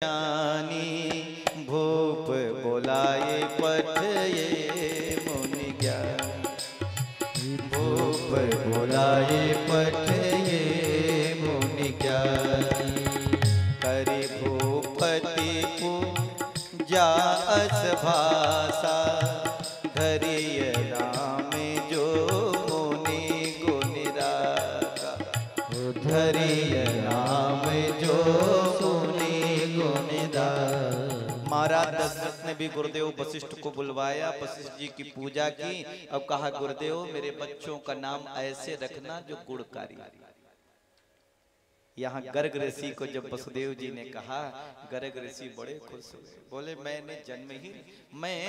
ज्ञानी भूप बोलाए पठये मुनि ज्ञानी भूप बोलाए पठये मुनि ज्ञानी करि भूपति पूजा अस भाषा धरिय नाम जो मुनि गुण रागा धरिय नाम जो महाराज दशरथ ने भी गुरुदेव वशिष्ठ को बुलवाया, वशिष्ठ जी की पूजा की। अब कहा गुरुदेव मेरे बच्चों का नाम ऐसे रखना जो गुणकारी। यहाँ गर्ग ऋषि को जब वसुदेव जी ने कहा, गर्ग ऋषि बड़े खुश हुए, बोले मैंने जन्म ही मैं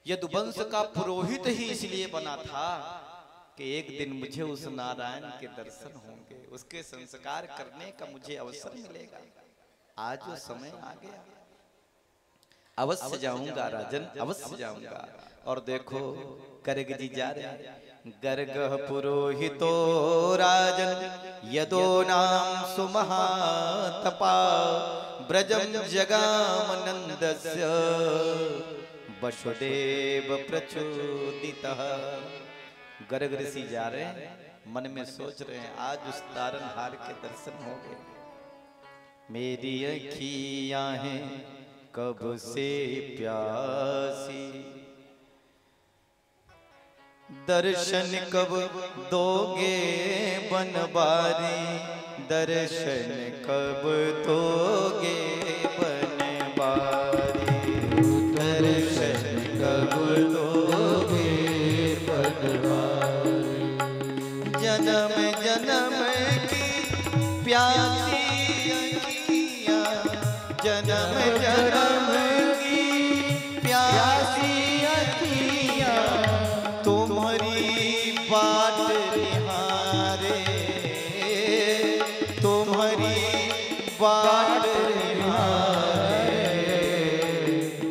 यदुवंश का पुरोहित ही इसलिए बना था कि एक दिन मुझे उस नारायण के दर्शन होंगे, उसके संस्कार करने का मुझे अवसर मिलेगा। आज वो समय आ गया, अवश्य जाऊंगा राजन, अवश्य जाऊंगा। और देखो गर्ग जी जा रहे हैं। गर्ग पुरोहितो राजन यदो नाम सुमहातपा ब्रजम जगाम नंदस्य वसुदेव प्रचोदितः। गर्ग ऋषि जा रहे हैं, मन में सोच रहे हैं आज उस तारनहार के दर्शन हो गए। मेरी अखियां हैं कब से प्यासी, दर्शन कब दोगे बनवारी, दर्शन कब दोगे बनवारी, दर्शन कब दोगे बनवारी। जन्म जन्म की प्यासी जन्म जन्म की प्यासी अखियाँ तुम्हारी बाट निहारे, तुम्हारी बाट निहारे।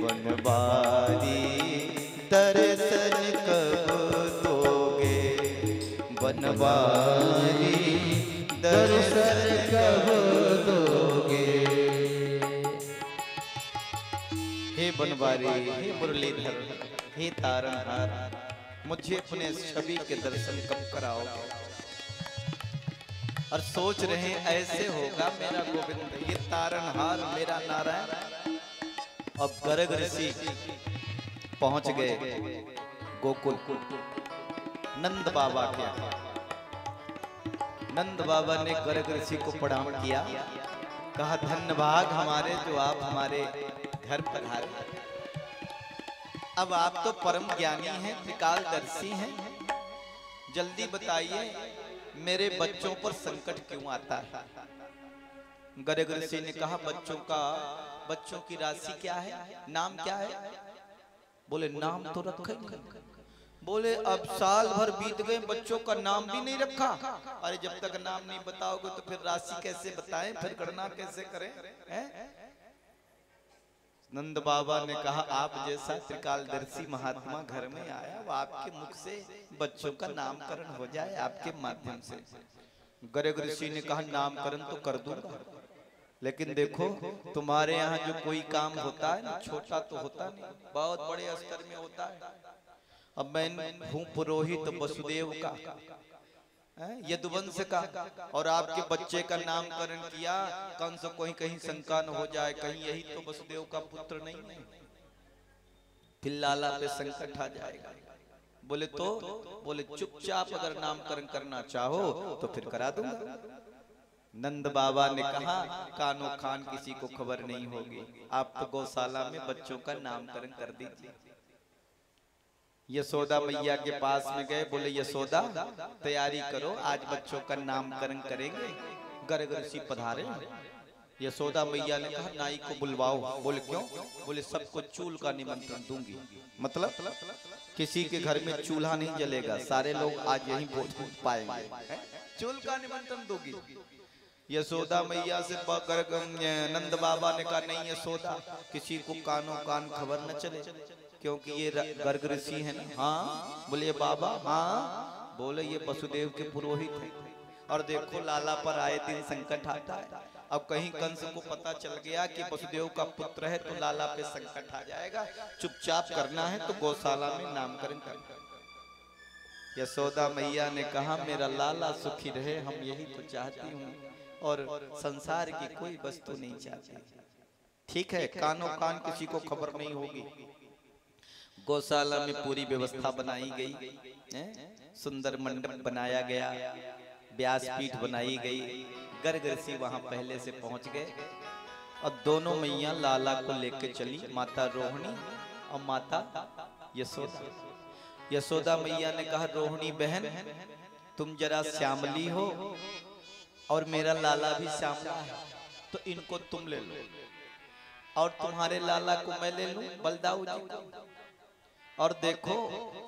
बनवारी दर्शन कब दोगे, बनवारी दर्शन कब दोगे। हे बनवारी, हे मुरलीधर, हे तारनहार, मुझे अपने छवि के दर्शन कब कराओगे। और सोच रहे ऐसे होगा मेरा गोविंद, ये तारनहार मेरा नारायण। अब गर्ग ऋषि पहुंच गए गोकुल नंद बाबा के। नंद बाबा ने गर्ग ऋषि को प्रणाम किया, कहा धन्य भाग हमारे जो आप हमारे घर पर हारे। अब आप तो परम ज्ञानी हैं, त्रिकालदर्शी हैं, जल्दी बताइए मेरे बच्चों पर संकट क्यों आता है। गर्ग ऋषि ने कहा बच्चों की राशि क्या है, नाम क्या है। बोले नाम तो रखा ही नहीं। बोले अब साल भर बीत गए, बच्चों का नाम भी नहीं रखा। अरे जब तक नाम नहीं बताओगे तो फिर राशि कैसे बताएं, फिर गणना कैसे करें हैं? नंद बाबा ने कहा आप जैसा त्रिकालदर्शी महात्मा घर में आया, वो आपके मुख से बच्चों का नामकरण हो जाए आपके माध्यम से। गर्ग ऋषि ने कहा नामकरण तो कर दूंगा, लेकिन देखो तुम्हारे यहाँ जो कोई काम होता है ना, छोटा तो होता नहीं, बहुत बड़े स्तर में होता है। अब मैं हूँ पुरोहित वसुदेव का, यदुवंश का, और आपके बच्चे का नामकरण किया, कौन सा कोई कहीं शंका न हो जाए, कहीं यही तो वसुदेव का पुत्र नहीं है, फिर लाला पे संकट आ जाएगा। बोले तो बोले चुपचाप अगर नामकरण करना चाहो तो फिर करा दूंगा। नंद बाबा ने कहा कानो खान किसी को खबर नहीं होगी, आप तो गौशाला में बच्चों का नामकरण कर दीजिए। यशोदा मैया के पास में गए, बोले यशोदा तैयारी करो, आज बच्चों का नामकरण करेंगे। गर्ग ऋषि पधारे। यशोदा मैया ने कहा नाई को बुलवाओ। बोले क्यों। बोले सबको चूल का निमंत्रण दूंगी, मतलब किसी के घर में चूल्हा नहीं जलेगा, सारे लोग आज यही भोजन पाएंगे, चूल का निमंत्रण दूंगी। यशोदा मैया से नंद बाबा ने कहा नहीं यशोदा, किसी को कानो कान खबर न चले, क्योंकि ये गर्ग ऋषि है ना। हाँ। बोले बाबा। हाँ। बोले ये वसुदेव के पुरोहित हैं, और देखो लाला पर आए दिन संकट आता है, अब कहीं कंस को पता चल गया कि वसुदेव का पुत्र है तो लाला पे संकट आ जाएगा, चुपचाप करना है तो गौशाला में नामकरण करना। यशोदा मैया ने कहा मेरा लाला सुखी रहे, हम यही तो चाहती हूँ, और संसार की कोई वस्तु नहीं चाहती। ठीक है, कानों कान किसी को खबर नहीं होगी। गौशाला में पूरी व्यवस्था बनाई गई, सुंदर मंडप बनाया गया, व्यासपीठ बनाई गई। गर्ग ऋषि वहां पहले से पहुंच गए और दोनों मैया लाला को लेकर चली, माता रोहिणी और माता यशोदा। यशोदा मैया ने कहा रोहिणी बहन तुम जरा श्यामली हो और मेरा लाला भी श्यामला है, तो इनको तुम ले लो और तुम्हारे लाला को मैं ले लूं बलदाऊ जी को। और देखो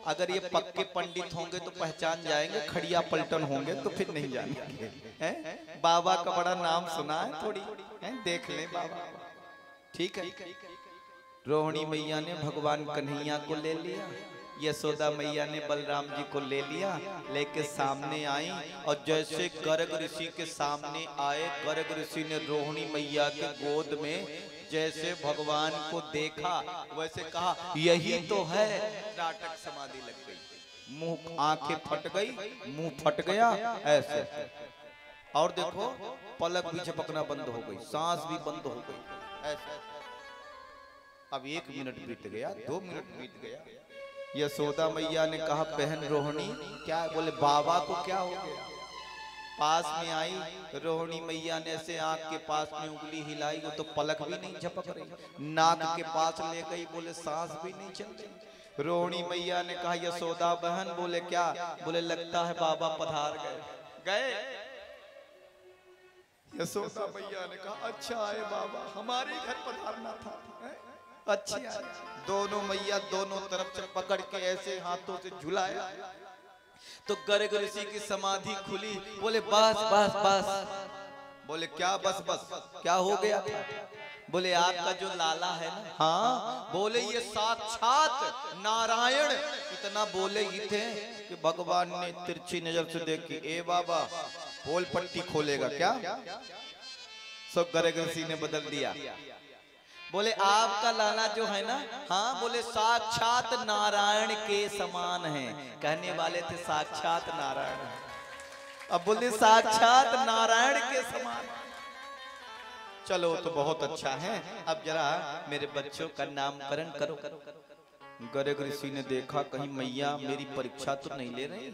अगर ये पक्के पंडित होंगे तो पहचान जाएंगे, खड़िया पलटन होंगे तो फिर नहीं जानेंगे। हैं? बाबा का बड़ा नाम सुना है, थोड़ी हैं? देख ले बाबा। ठीक है, रोहिणी मैया ने भगवान कन्हैया को ले लिया, यशोदा मैया ने बलराम जी को ले लिया, लेके सामने आई और जैसे गर्ग ऋषि के सामने आए, गर्ग ऋषि ने रोहिणी मैया के गोद में जैसे भगवान को देखा वैसे कहा यही तो है। नाटक समाधि लग गई, मुंह आंखें फट गई, मुंह फट गया ऐसे, और देखो पलक भी झपकना बंद हो गई, सांस भी बंद हो गई ऐसे। अब 1 मिनट बीत गया, 2 मिनट बीत गया। यशोदा मैया ने कहा बहन रोहिणी क्या? बोले बाबा को क्या हो गया? पास में आई रोहिणी मैया ने ऐसे आंख के पास में उंगली हिलाई, वो तो पलक भी नहीं झपक रही। नाक के पास ले गई, बोले सांस भी नहीं चल रही। रोहिणी मैया ने कहा यशोदा बहन, बोले क्या? बोले लगता है बाबा पधार गए। यशोदा मैया ने कहा अच्छा आए बाबा, हमारे घर पधारना था। अच्छी आए। दोनों मैया दोनों तरफ से पकड़ के ऐसे हाथों से झुलाया तो गर्ग ऋषि की समाधि खुली। बोले बस बस बस। बोले क्या बस बस, क्या हो गया था? बोले आपका जो लाला है ना, हाँ, बोले ये साक्षात नारायण। इतना बोले ही थे कि भगवान ने तिरछी नजर से देखी, ए बाबा पोल पट्टी खोलेगा क्या? सो गर्ग ऋषि ने बदल दिया, बोले आपका लाला जो है ना, हाँ, बोले साक्षात नारायण के समान है। कहने वाले थे साक्षात नारायण, अब बोले साक्षात नारायण के समान। चलो तो बहुत अच्छा है, अब जरा मेरे बच्चों का नामकरण करो। गर्ग ऋषि ने देखा कहीं मैया मेरी परीक्षा तो नहीं ले रही,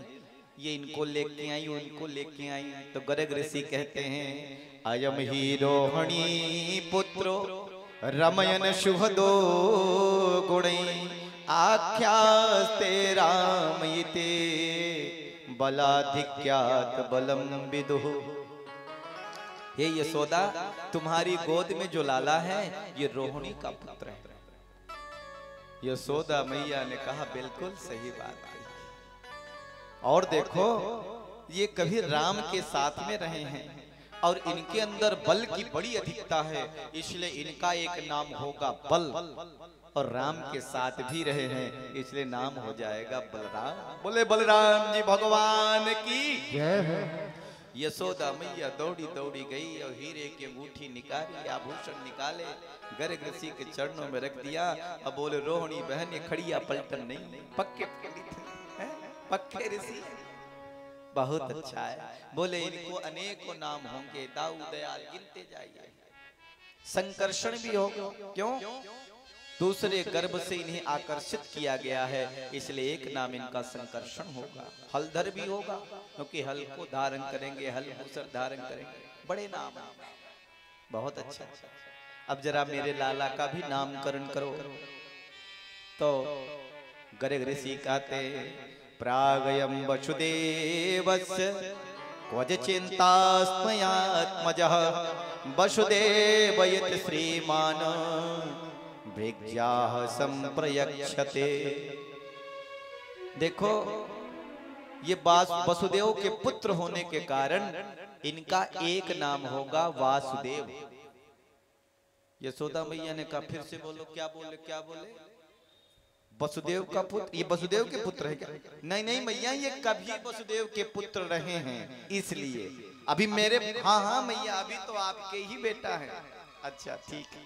ये इनको लेके आई उनको लेके आई। तो गर्ग ऋषि कहते हैं अयम ही रोहिणी पुत्रो रमयन शुभ दो गुणे आख्यास्ते रामयिते बलाधिक्यात बलम विदुः। हे यशोदा तुम्हारी गोद में जो लाला है ये रोहिणी का पुत्र है। यशोदा मैया ने कहा बिल्कुल सही बात है। और देखो ये कभी राम के साथ में रहे हैं और इनके अंदर बल की बड़ी अधिकता है, इसलिए इनका एक नाम होगा बल। और राम के साथ भी रहे हैं इसलिए नाम हो जाएगा बलराम। बोले बलराम जी भगवान की जय है। यशोदा मैया दौड़ी दौड़ी गई और हीरे की अंगूठी निकाली, आभूषण निकाले, गर्ग ऋषि के चरणों में रख दिया। अब बोले रोहिणी बहन ये खड़िया पलटन नहीं, पक्के पक्के ऋषि, बहुत अच्छा है। बोले इनको अनेकों नाम होंगे, दाऊ दयाल गिनते जाइए। संकर्षण भी होगा, क्यों? दूसरे गर्भ से इन्हें आकर्षित किया गया है, इसलिए एक नाम इनका संकर्षण होगा। हलधर भी होगा क्योंकि हल को धारण करेंगे, हल मूसर धारण करेंगे, बड़े नाम। बहुत अच्छा। अब जरा मेरे लाला का भी नामकरण करो। तो गर्ग ऋषि कहते प्रागयं वसुदेवस्य क्वच चिन्तास्मयात्मजः वसुदेवयति श्रीमान् भृग्याः संप्रयक्षते। देखो ये वसुदेव के पुत्र होने के कारण इनका एक नाम होगा वासुदेव। यशोदा मैया ने कहा फिर से बोलो, क्या बोले क्या बोले? वसुदेव का पुत्र, ये वसुदेव के पुत्र है क्या? नहीं नहीं मैया ये कभी वसुदेव के पुत्र रहे हैं, इसलिए अभी मेरे, हाँ हाँ मैया अभी तो आपके ही बेटा है। अच्छा ठीक है,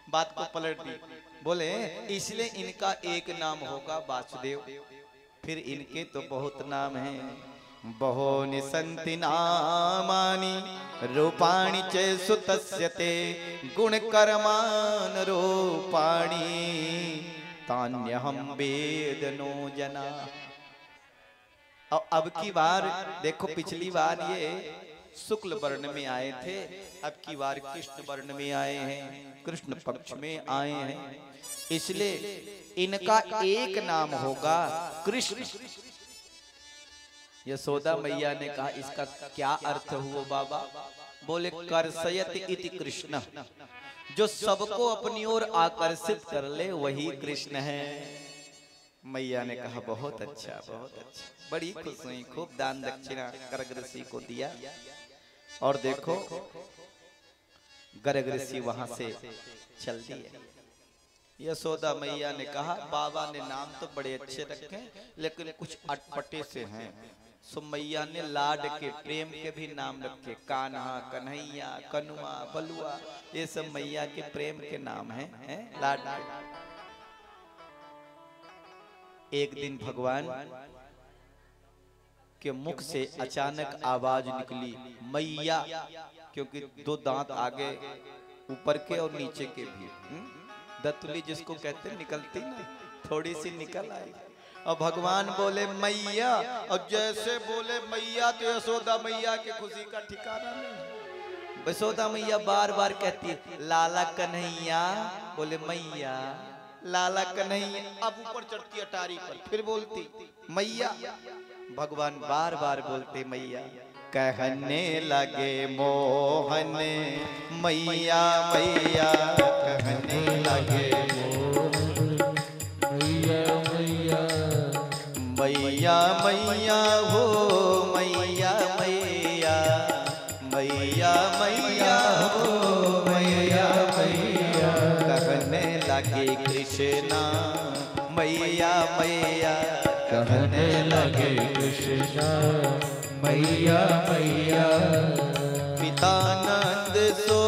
बात को पलट दी। बोले इसलिए इनका एक नाम होगा वासुदेव, फिर इनके तो बहुत नाम हैं। बहूनि सन्ति नामानि रूपाणि च सुतस्य ते गुणकर्मान् रूपाणि तान्यहं वेद नो जना। और अब की बार देखो, पिछली बार ये शुक्ल वर्ण में आए थे, अब की बार कृष्ण वर्ण में आए हैं, कृष्ण पक्ष में आए हैं, इसलिए इनका एक नाम होगा कृष्ण। यशोदा मैया ने कहा इसका क्या अर्थ हुआ बाबा? बोले कर्षयत इति कृष्ण, जो सबको अपनी ओर आकर्षित कर ले वही कृष्ण है। मैया ने कहा बहुत अच्छा बहुत अच्छा, बड़ी खुश हुई, खूब दान दक्षिणा गर्ग ऋषि को दिया। और देखो गर्ग ऋषि वहां से चल दिए। यशोदा मैया ने कहा बाबा ने नाम तो बड़े अच्छे रखे लेकिन कुछ अटपटे से हैं, सो मैया ने लाड के प्रेम के भी नाम रखे, कान्हा, कन्हैया, कनुआ, बलुआ, ये सब मैया के प्रेम के नाम हैं, लाड के। एक दिन भगवान के मुख से अचानक आवाज निकली मैया, क्योंकि दो दांत आगे ऊपर के और नीचे के भी, दतुली जिसको कहते निकलती ना, थोड़ी सी निकल आई और भगवान बोले मैया, और जैसे बोले मैया तो यशोदा मैया की खुशी का ठिकाना नहीं। यशोदा मैया बार बार कहती है लाला कन्हैया, बोले मैया लाला कन्हैया, अब ऊपर चढ़ती अटारी पर, फिर बोलती मैया। भगवान बार बार बोलते मैया, कहने लगे मोहन मैया मैया, कहने लगे मैया मैया हो मैया मैया, मैया मैया हो मैया मैया, कहने लगे कृष्णा मैया मैया, कहने लगे कृष्णा मैया मैया। पिता नंद सो